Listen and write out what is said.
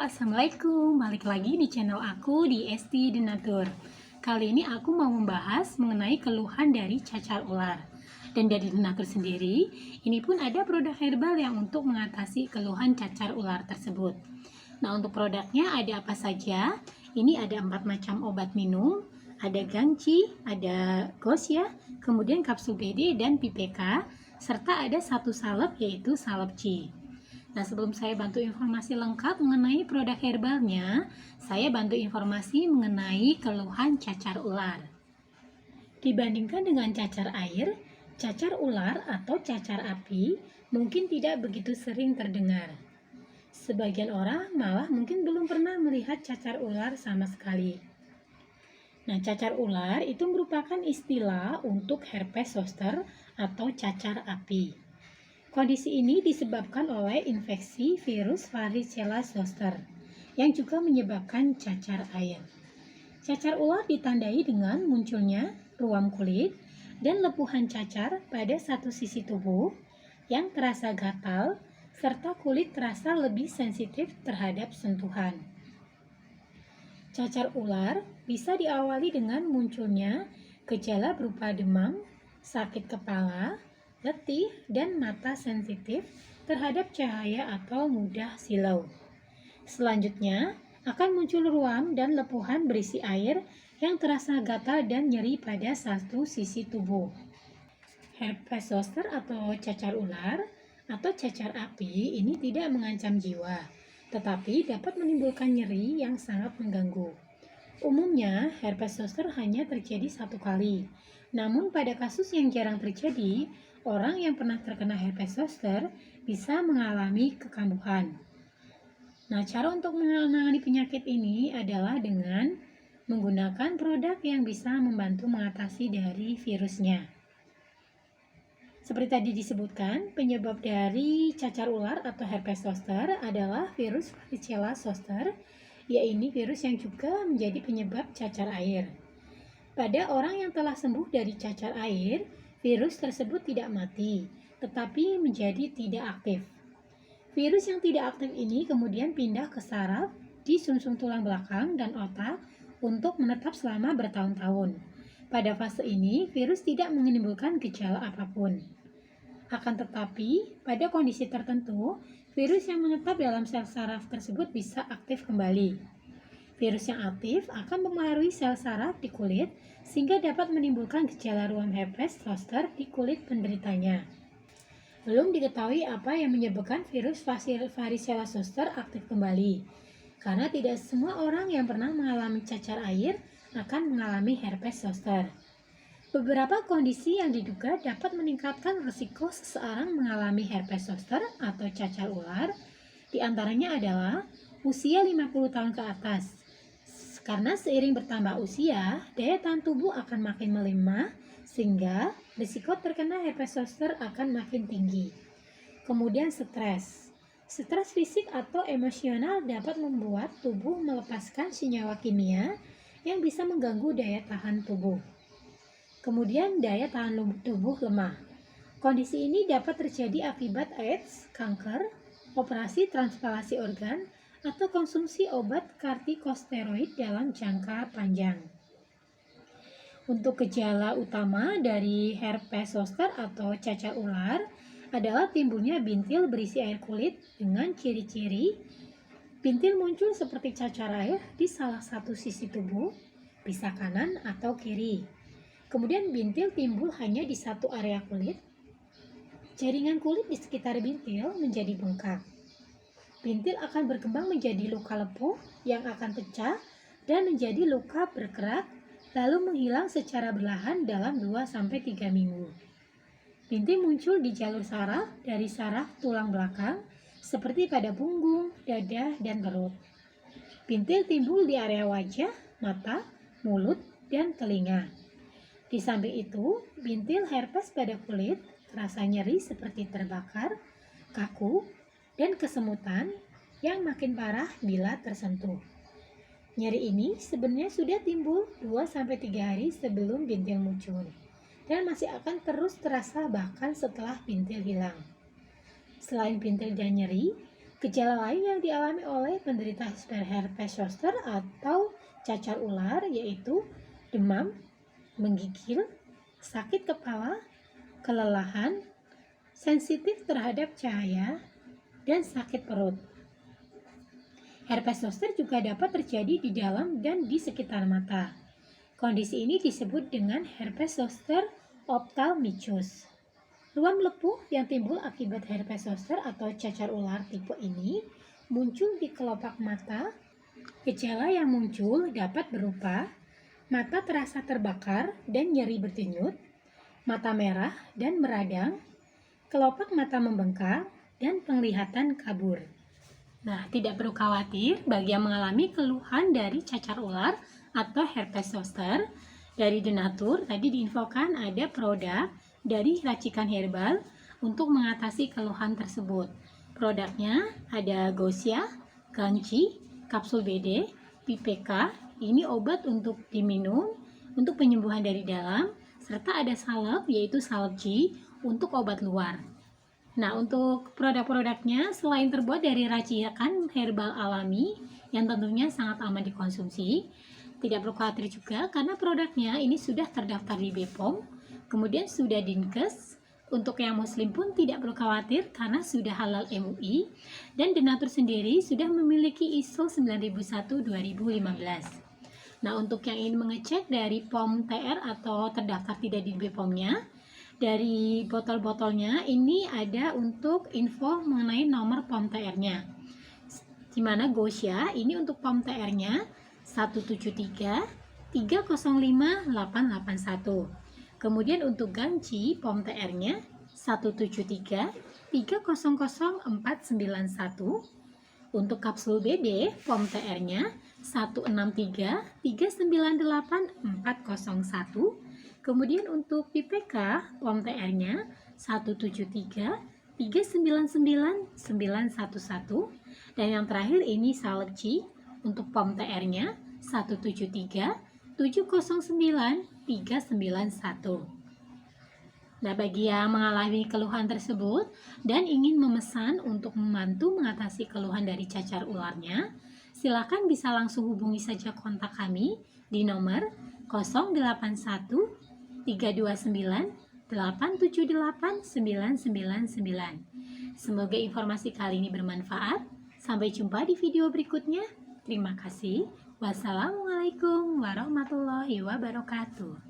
Assalamualaikum. Balik lagi di channel aku di Esti Denatur. Kali ini aku mau membahas mengenai keluhan dari cacar ular. Dan dari Denatur sendiri, ini pun ada produk herbal yang untuk mengatasi keluhan cacar ular tersebut. Nah, untuk produknya ada apa saja? Ini ada 4 macam obat minum, ada Gangci, ada Gosya, kemudian kapsul BD dan PPK, serta ada satu salep yaitu salep C. Nah, sebelum saya bantu informasi lengkap mengenai produk herbalnya, saya bantu informasi mengenai keluhan cacar ular. Dibandingkan dengan cacar air, cacar ular atau cacar api mungkin tidak begitu sering terdengar. Sebagian orang malah mungkin belum pernah melihat cacar ular sama sekali. Nah, cacar ular itu merupakan istilah untuk herpes zoster atau cacar api. Kondisi ini disebabkan oleh infeksi virus varicella zoster yang juga menyebabkan cacar air. Cacar ular ditandai dengan munculnya ruam kulit dan lepuhan cacar pada satu sisi tubuh yang terasa gatal serta kulit terasa lebih sensitif terhadap sentuhan. Cacar ular bisa diawali dengan munculnya gejala berupa demam, sakit kepala, letih, dan mata sensitif terhadap cahaya atau mudah silau. Selanjutnya, akan muncul ruam dan lepuhan berisi air yang terasa gatal dan nyeri pada satu sisi tubuh. Herpes zoster atau cacar ular atau cacar api ini tidak mengancam jiwa, tetapi dapat menimbulkan nyeri yang sangat mengganggu. Umumnya, herpes zoster hanya terjadi satu kali. Namun pada kasus yang jarang terjadi, orang yang pernah terkena herpes zoster bisa mengalami kekambuhan. Nah, cara untuk menangani penyakit ini adalah dengan menggunakan produk yang bisa membantu mengatasi dari virusnya. Seperti tadi disebutkan, penyebab dari cacar ular atau herpes zoster adalah virus varicella zoster, yaitu virus yang juga menjadi penyebab cacar air. Pada orang yang telah sembuh dari cacar air, virus tersebut tidak mati, tetapi menjadi tidak aktif. Virus yang tidak aktif ini kemudian pindah ke saraf di sumsum tulang belakang dan otak untuk menetap selama bertahun-tahun. Pada fase ini, virus tidak menimbulkan gejala apapun. Akan tetapi, pada kondisi tertentu, virus yang menetap dalam sel saraf tersebut bisa aktif kembali. Virus yang aktif akan memengaruhi sel saraf di kulit sehingga dapat menimbulkan gejala ruam herpes zoster di kulit penderitanya. Belum diketahui apa yang menyebabkan virus varicella zoster aktif kembali, karena tidak semua orang yang pernah mengalami cacar air akan mengalami herpes zoster. Beberapa kondisi yang diduga dapat meningkatkan risiko seseorang mengalami herpes zoster atau cacar ular, diantaranya adalah usia 50 tahun ke atas. Karena seiring bertambah usia, daya tahan tubuh akan makin melemah, sehingga risiko terkena herpes zoster akan makin tinggi. Kemudian stres. Stres fisik atau emosional dapat membuat tubuh melepaskan senyawa kimia yang bisa mengganggu daya tahan tubuh. Kemudian daya tahan tubuh lemah. Kondisi ini dapat terjadi akibat AIDS, kanker, operasi transplantasi organ, atau konsumsi obat kortikosteroid dalam jangka panjang. Untuk gejala utama dari herpes zoster atau cacar ular adalah timbulnya bintil berisi air kulit dengan ciri-ciri bintil muncul seperti cacar air di salah satu sisi tubuh, bisa kanan atau kiri. Kemudian bintil timbul hanya di satu area kulit. Jaringan kulit di sekitar bintil menjadi bengkak. Bintil akan berkembang menjadi luka lepuh yang akan pecah dan menjadi luka berkerak, lalu menghilang secara perlahan dalam 2-3 minggu. Bintil muncul di jalur saraf dari saraf tulang belakang, seperti pada punggung, dada, dan perut. Bintil timbul di area wajah, mata, mulut, dan telinga. Di samping itu, bintil herpes pada kulit terasa nyeri seperti terbakar, kaku, dan kesemutan yang makin parah bila tersentuh. Nyeri ini sebenarnya sudah timbul 2-3 hari sebelum bintil muncul dan masih akan terus terasa bahkan setelah bintil hilang. Selain bintil dan nyeri, Gejala lain yang dialami oleh penderita herpes zoster atau cacar ular yaitu demam, menggigil, sakit kepala, kelelahan, sensitif terhadap cahaya, dan sakit perut. Herpes zoster juga dapat terjadi di dalam dan di sekitar mata. Kondisi ini disebut dengan herpes zoster ophthalmicus. Ruam lepuh yang timbul akibat herpes zoster atau cacar ular tipe ini muncul di kelopak mata. Gejala yang muncul dapat berupa mata terasa terbakar dan nyeri berdenyut, mata merah dan meradang, kelopak mata membengkak, dan penglihatan kabur. Nah, tidak perlu khawatir bagi yang mengalami keluhan dari cacar ular atau herpes zoster. Dari Denatur tadi diinfokan ada produk dari racikan herbal untuk mengatasi keluhan tersebut. Produknya ada Gosia, Ganci, kapsul BD, PPK. Ini obat untuk diminum untuk penyembuhan dari dalam, serta ada salep yaitu salep G untuk obat luar. Nah, untuk produk-produknya selain terbuat dari racikan herbal alami yang tentunya sangat aman dikonsumsi, tidak perlu khawatir juga karena produknya ini sudah terdaftar di BPOM, kemudian sudah Dinkes. Untuk yang muslim pun tidak perlu khawatir karena sudah halal MUI, dan Denatur sendiri sudah memiliki ISO 9001-2015. Nah, untuk yang ingin mengecek dari POM TR atau terdaftar tidak di BPOM-nya, dari botol-botolnya ini ada untuk info mengenai nomor POM TR-nya. Dimana Gosia ini untuk POM TR-nya 173 305 881. Kemudian untuk Ganci POM TR-nya 173 300 491. Untuk kapsul BD POM TR-nya 163 398 401. Kemudian untuk PPK POM TR-nya 173 399 911. Dan yang terakhir ini salep C untuk POM TR-nya 173 709 391. Nah, bagi yang mengalami keluhan tersebut dan ingin memesan untuk membantu mengatasi keluhan dari cacar ularnya, silakan bisa langsung hubungi saja kontak kami di nomor 081 329 878 999. Semoga informasi kali ini bermanfaat. Sampai jumpa di video berikutnya. Terima kasih. Wassalamualaikum warahmatullahi wabarakatuh.